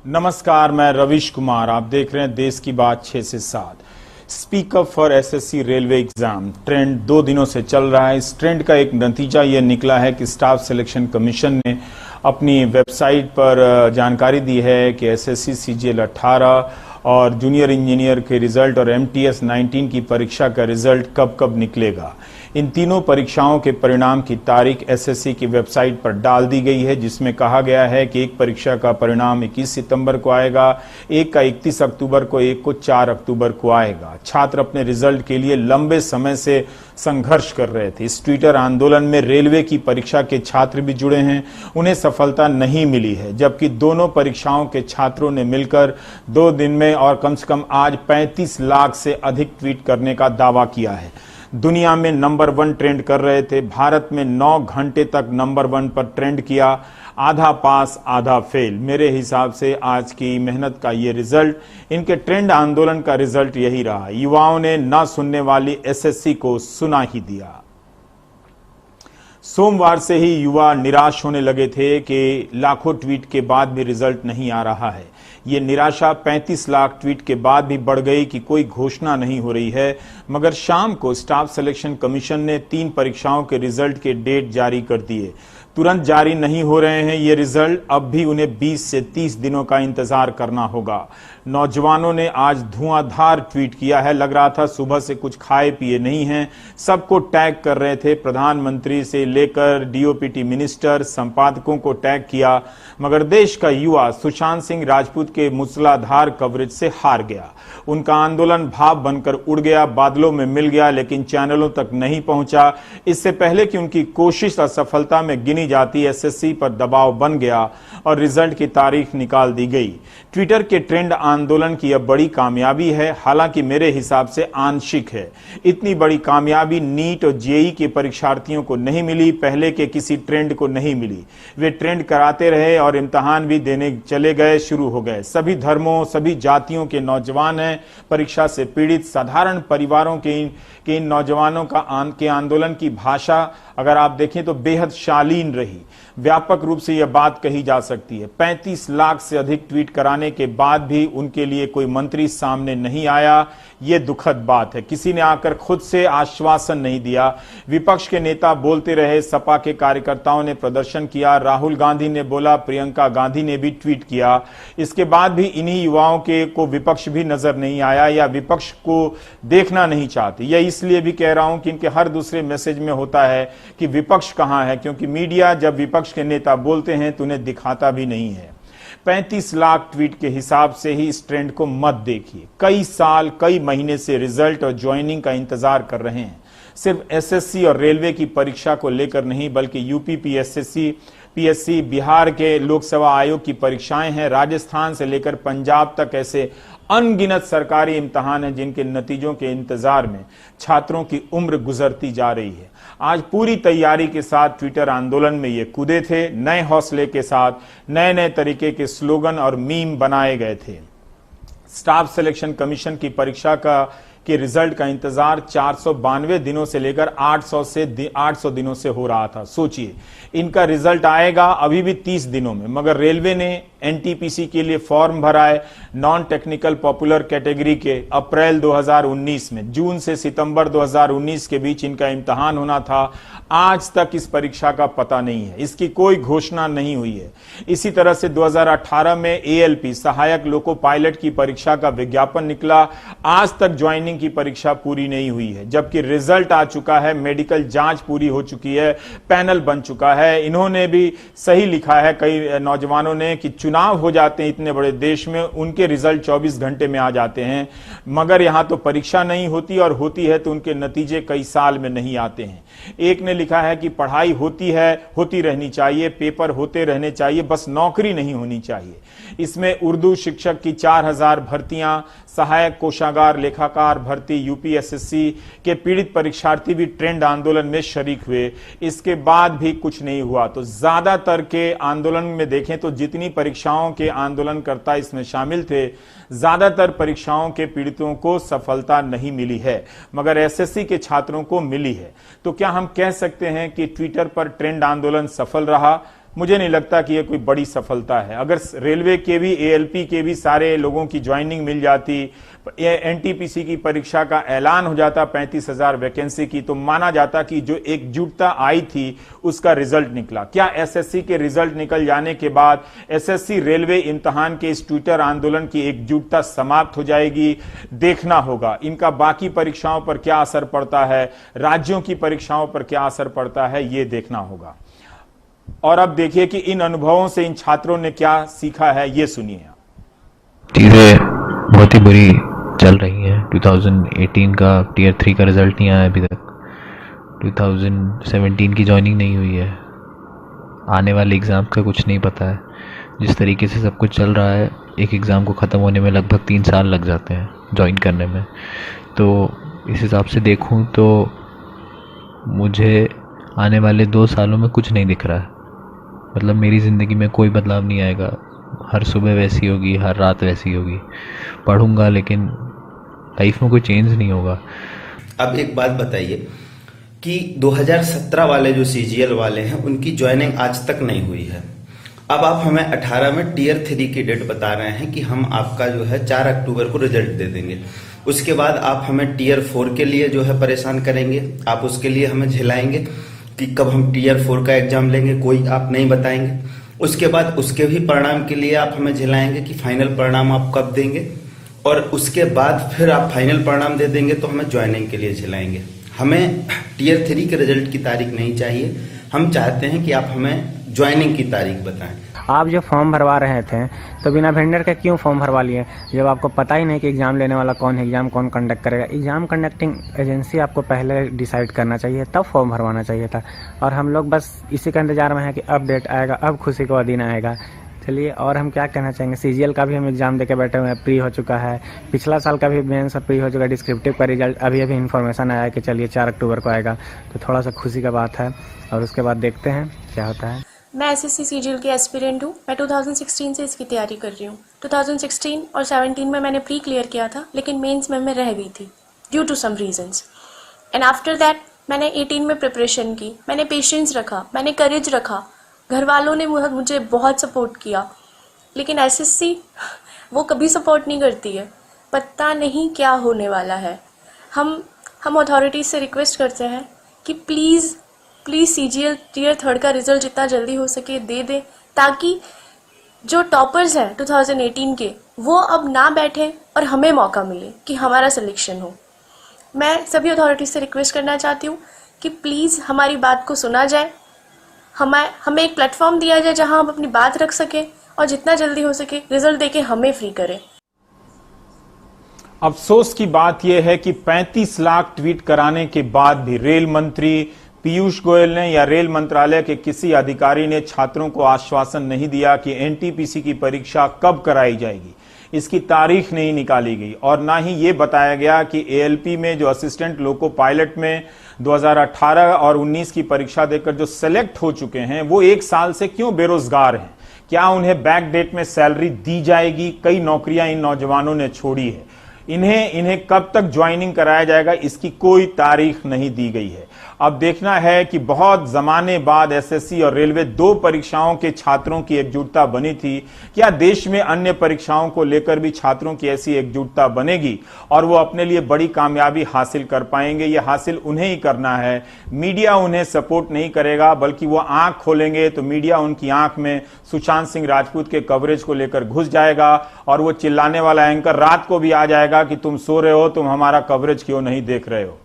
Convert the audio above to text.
नमस्कार, मैं रविश कुमार। आप देख रहे हैं देश की बात 6 से 7। Speak up for SSC railway exam trend 2 दिनों से चल रहा है। इस ट्रेंड का एक नतीजा ये निकला है कि स्टाफ सिलेक्शन कमीशन ने अपनी वेबसाइट पर जानकारी दी है कि एसएससी सीजीएल 18 और जूनियर इंजीनियर के रिजल्ट और एमटीएस 19 की परीक्षा का रिजल्ट कब कब निकलेगा। इन तीनों परीक्षाओं के परिणाम की तारीख एसएससी की वेबसाइट पर डाल दी गई है, जिसमें कहा गया है कि एक परीक्षा का परिणाम 21 सितंबर को आएगा, एक का 31 अक्टूबर को, एक को 4 अक्टूबर को आएगा। छात्र अपने रिजल्ट के लिए लंबे समय से संघर्ष कर रहे थे। इस ट्विटर आंदोलन में रेलवे की परीक्षा के छात्र भी जुड़े हैं। उन्हें सफलता नहीं मिली है, जबकि दोनों परीक्षाओं के छात्रों ने मिलकर 2 दिन में और कम से कम आज 35 लाख से अधिक ट्वीट करने का दावा किया है। दुनिया में नंबर 1 ट्रेंड कर रहे थे। भारत में 9 घंटे तक नंबर 1 पर ट्रेंड किया। आधा पास आधा फेल। मेरे हिसाब से आज की मेहनत का ये रिजल्ट, इनके ट्रेंड आंदोलन का रिजल्ट यही रहा। युवाओं ने ना सुनने वाली एसएससी को सुना ही दिया। सोमवार से ही युवा निराश होने लगे थे कि लाखों ट्वीट के बाद भी रिजल्ट नहीं आ रहा है। ये निराशा 35 लाख ट्वीट के बाद भी बढ़ गई कि कोई घोषणा नहीं हो रही है। मगर शाम को स्टाफ सिलेक्शन कमीशन ने 3 परीक्षाओं के रिजल्ट के डेट जारी कर दिए। तुरंत जारी नहीं हो रहे हैं ये रिजल्ट। अब भी उन्हें 20 से 30 दिनों का इंतजार करना होगा। नौजवानों ने आज धुआंधार ट्वीट किया है। लग रहा था सुबह से कुछ खाए पिए नहीं हैं। सबको टैग कर रहे थे। प्रधानमंत्री से लेकर डीओपीटी मिनिस्टर, संपादकों को टैग किया। मगर देश का युवा सुशांत सिंह राजपूत के मूसलाधार कवरेज से हार गया। उनका आंदोलन भाप बनकर उड़ गया, बादलों में मिल गया, लेकिन चैनलों तक नहीं पहुंचा। इससे पहले कि उनकी कोशिश असफलता में गिनी जाती, एसएससी पर दबाव बन गया और रिजल्ट की तारीख निकाल दी गई। ट्विटर के ट्रेंड आंदोलन की यह बड़ी कामयाबी है, हालांकि मेरे हिसाब से आंशिक है। इतनी बड़ी कामयाबी नीट और जेईई के परीक्षार्थियों को नहीं मिली, पहले के किसी ट्रेंड को नहीं मिली। वे ट्रेंड कराते रहे और इम्तिहान भी देने चले गए, शुरू हो गए। सभी धर्मों, सभी जातियों के नौजवान हैं परीक्षा से पीड़ित। साधारण परिवारों के इन नौजवानों के आंदोलन की भाषा अगर आप देखें तो बेहद शालीन रही। व्यापक रूप से यह बात कही जा सकती है। 35 लाख से अधिक ट्वीट कराने के बाद भी उनके लिए कोई मंत्री सामने नहीं आया। यह दुखद बात है। किसी ने आकर खुद से आश्वासन नहीं दिया। विपक्ष के नेता बोलते रहे, सपा के कार्यकर्ताओं ने प्रदर्शन किया, राहुल गांधी ने बोला, प्रियंका गांधी ने भी ट्वीट किया। इसके बाद भी इन्हीं युवाओं को विपक्ष भी नजर नहीं आया या विपक्ष को देखना नहीं चाहते। यह इसलिए भी कह रहा हूं कि इनके हर दूसरे मैसेज में होता है कि विपक्ष कहां है, क्योंकि मीडिया जब विपक्ष के नेता बोलते हैं तो उन्हें दिखाता भी नहीं है। 35 लाख ट्वीट के हिसाब से ही इस ट्रेंड को मत देखिए। कई साल, कई महीने से रिजल्ट और ज्वाइनिंग का इंतजार कर रहे हैं। सिर्फ एसएससी और रेलवे की परीक्षा को लेकर नहीं, बल्कि यूपी पीएससी, बिहार के लोकसेवा आयोग की परीक्षाएं हैं, राजस्थान से लेकर पंजाब तक ऐसे अनगिनत सरकारी इम्तिहान हैं जिनके नतीजों के इंतजार में छात्रों की उम्र गुजरती जा रही है। आज पूरी तैयारी के साथ ट्विटर आंदोलन में ये कूदे थे। नए हौसले के साथ नए नए तरीके के स्लोगन और मीम बनाए गए थे। स्टाफ सिलेक्शन कमीशन की परीक्षा के रिजल्ट का इंतजार 492 दिनों से लेकर 800 दिनों से हो रहा था। सोचिए, इनका रिजल्ट आएगा अभी भी 30 दिनों में। मगर रेलवे ने एनटीपीसी के लिए फॉर्म भरा है नॉन टेक्निकल पॉपुलर कैटेगरी के अप्रैल 2019 में। जून से सितंबर 2019 के बीच इनका इम्तिहान होना था। आज तक इस परीक्षा का पता नहीं है, इसकी कोई घोषणा नहीं हुई है। इसी तरह से 2018 में एएलपी सहायक लोको पायलट की परीक्षा का विज्ञापन निकला। आज तक ज्वाइनिंग की परीक्षा पूरी नहीं हुई है, जबकि रिजल्ट आ चुका है, मेडिकल जांच पूरी हो चुकी है, पैनल बन चुका है। इन्होंने भी सही लिखा है कई नौजवानों ने कि चुनाव हो जाते हैं इतने बड़े देश में, उनके रिजल्ट 24 घंटे में आ जाते हैं। मगर यहां तो परीक्षा नहीं होती, और होती है तो उनके नतीजे कई साल में नहीं आते हैं। एक ने लिखा है कि पढ़ाई होती है, होती रहनी चाहिए, पेपर होते रहने चाहिए, बस नौकरी नहीं होनी चाहिए। इसमें उर्दू शिक्षक की 4000 भर्तियां, सहायक कोषागार लेखाकार भर्ती, यूपीएसएससी के पीड़ित परीक्षार्थी भी ट्रेंड आंदोलन में शरीक हुए। इसके बाद भी कुछ नहीं हुआ। तो ज्यादातर के आंदोलन में देखें तो जितनी परीक्षाओं के आंदोलनकर्ता इसमें शामिल थे, ज्यादातर परीक्षाओं के पीड़ितों को सफलता नहीं मिली है, मगर एसएससी के छात्रों को मिली है। तो क्या हम कह सकते हैं कि ट्विटर पर ट्रेंड आंदोलन सफल रहा? मुझे नहीं लगता कि यह कोई बड़ी सफलता है। अगर रेलवे के भी, एएलपी के भी सारे लोगों की ज्वाइनिंग मिल जाती, एनटीपीसी की परीक्षा का ऐलान हो जाता 35,000 वैकेंसी की, तो माना जाता कि जो एकजुटता आई थी उसका रिजल्ट निकला। क्या एसएससी के रिजल्ट निकल जाने के बाद एसएससी रेलवे इम्तिहान के इस ट्विटर आंदोलन की एकजुटता समाप्त हो जाएगी? देखना होगा। इनका बाकी परीक्षाओं पर क्या असर पड़ता है, राज्यों की परीक्षाओं पर क्या असर पड़ता है, ये देखना होगा। और अब देखिए कि इन अनुभवों से इन छात्रों ने क्या सीखा है, ये सुनिए। चीज़ें बहुत ही बुरी चल रही हैं। 2018 का टीयर 3 का रिज़ल्ट नहीं आया अभी तक, 2017 की ज्वाइनिंग नहीं हुई है, आने वाले एग्ज़ाम का कुछ नहीं पता है। जिस तरीके से सब कुछ चल रहा है, एक एग्ज़ाम को ख़त्म होने में लगभग 3 साल लग जाते हैं ज्वाइन करने में। तो इस हिसाब से देखूं तो मुझे आने वाले 2 सालों में कुछ नहीं दिख रहा है। मतलब मेरी ज़िंदगी में कोई बदलाव नहीं आएगा, हर सुबह वैसी होगी, हर रात वैसी होगी। पढ़ूंगा लेकिन लाइफ में कोई चेंज नहीं होगा। अब एक बात बताइए कि 2017 वाले जो सीजीएल वाले हैं उनकी ज्वाइनिंग आज तक नहीं हुई है। अब आप हमें 18 में टीयर 3 की डेट बता रहे हैं कि हम आपका जो है 4 अक्टूबर को रिजल्ट दे देंगे। उसके बाद आप हमें टीयर 4 के लिए जो है परेशान करेंगे, आप उसके लिए हमें झिलाएंगे कि कब हम टीयर 4 का एग्जाम लेंगे, कोई आप नहीं बताएंगे। उसके बाद उसके भी परिणाम के लिए आप हमें झिलाएंगे कि फाइनल परिणाम आप कब देंगे, और उसके बाद फिर आप फाइनल परिणाम दे देंगे तो हमें ज्वाइनिंग के लिए झिलाएंगे। हमें टीयर 3 के रिजल्ट की तारीख नहीं चाहिए, हम चाहते हैं कि आप हमें ज्वाइनिंग की तारीख बताएं। आप जो फॉर्म भरवा रहे थे तो बिना वेंडर के क्यों फॉर्म भरवा लिए, जब आपको पता ही नहीं कि एग्ज़ाम लेने वाला कौन है, एग्ज़ाम कौन कंडक्ट करेगा। एग्ज़ाम कंडक्टिंग एजेंसी आपको पहले डिसाइड करना चाहिए, तब फॉर्म भरवाना चाहिए था। और हम लोग बस इसी का इंतजार में है कि अब डेट आएगा, अब खुशी का दिन आएगा। चलिए, और हम क्या कहना चाहेंगे, सीजीएल का भी हम एग्ज़ाम देके बैठे हुए हैं, प्री हो चुका है। पिछला साल का भी मेंस प्री हो चुका है। डिस्क्रिप्टिव का रिजल्ट अभी इन्फॉर्मेशन आया है कि चलिए 4 अक्टूबर को आएगा, तो थोड़ा सा खुशी का बात है। और उसके बाद देखते हैं क्या होता है। मैं एसएससी सीजीएल की एस्पिरेंट हूँ। मैं 2016 से इसकी तैयारी कर रही हूँ। 2016 और 17 में मैंने प्री क्लियर किया था, लेकिन मेंस में मैं रह गई थी due to some reasons. And after that मैंने 18 में प्रिपरेशन की, मैंने पेशेंस रखा, मैंने करेज रखा। घर वालों ने मुझे बहुत सपोर्ट किया, लेकिन एसएससी वो कभी सपोर्ट नहीं करती है। पता नहीं क्या होने वाला है। हम अथॉरिटीज़ से रिक्वेस्ट करते हैं कि प्लीज़ सीजीएल टीयर 3 का रिजल्ट जितना जल्दी हो सके दे दे, ताकि जो टॉपर्स हैं 2018 के वो अब ना बैठे और हमें मौका मिले कि हमारा सिलेक्शन हो। मैं सभी अथॉरिटीज़ से रिक्वेस्ट करना चाहती हूँ कि प्लीज़ हमारी बात को सुना जाए, हमें एक प्लेटफॉर्म दिया जाए जहाँ हम अपनी बात रख सकें, और जितना जल्दी हो सके रिजल्ट देके हमें फ्री करें। अफसोस की बात यह है कि 35 लाख ट्वीट कराने के बाद भी रेल मंत्री पीयूष गोयल ने या रेल मंत्रालय के किसी अधिकारी ने छात्रों को आश्वासन नहीं दिया कि एनटीपीसी की परीक्षा कब कराई जाएगी। इसकी तारीख नहीं निकाली गई, और ना ही ये बताया गया कि एएलपी में जो असिस्टेंट लोको पायलट में 2018 और 19 की परीक्षा देकर जो सेलेक्ट हो चुके हैं वो 1 साल से क्यों बेरोजगार हैं। क्या उन्हें बैक डेट में सैलरी दी जाएगी? कई नौकरियां इन नौजवानों ने छोड़ी है। इन्हें कब तक ज्वाइनिंग कराया जाएगा, इसकी कोई तारीख नहीं दी गई है। अब देखना है कि बहुत जमाने बाद एसएससी और रेलवे 2 परीक्षाओं के छात्रों की एकजुटता बनी थी, क्या देश में अन्य परीक्षाओं को लेकर भी छात्रों की ऐसी एकजुटता बनेगी और वो अपने लिए बड़ी कामयाबी हासिल कर पाएंगे? ये हासिल उन्हें ही करना है। मीडिया उन्हें सपोर्ट नहीं करेगा, बल्कि वो आंख खोलेंगे तो मीडिया उनकी आंख में सुशांत सिंह राजपूत के कवरेज को लेकर घुस जाएगा, और वो चिल्लाने वाला एंकर रात को भी आ जाएगा कि तुम सो रहे हो, तुम हमारा कवरेज क्यों नहीं देख रहे हो।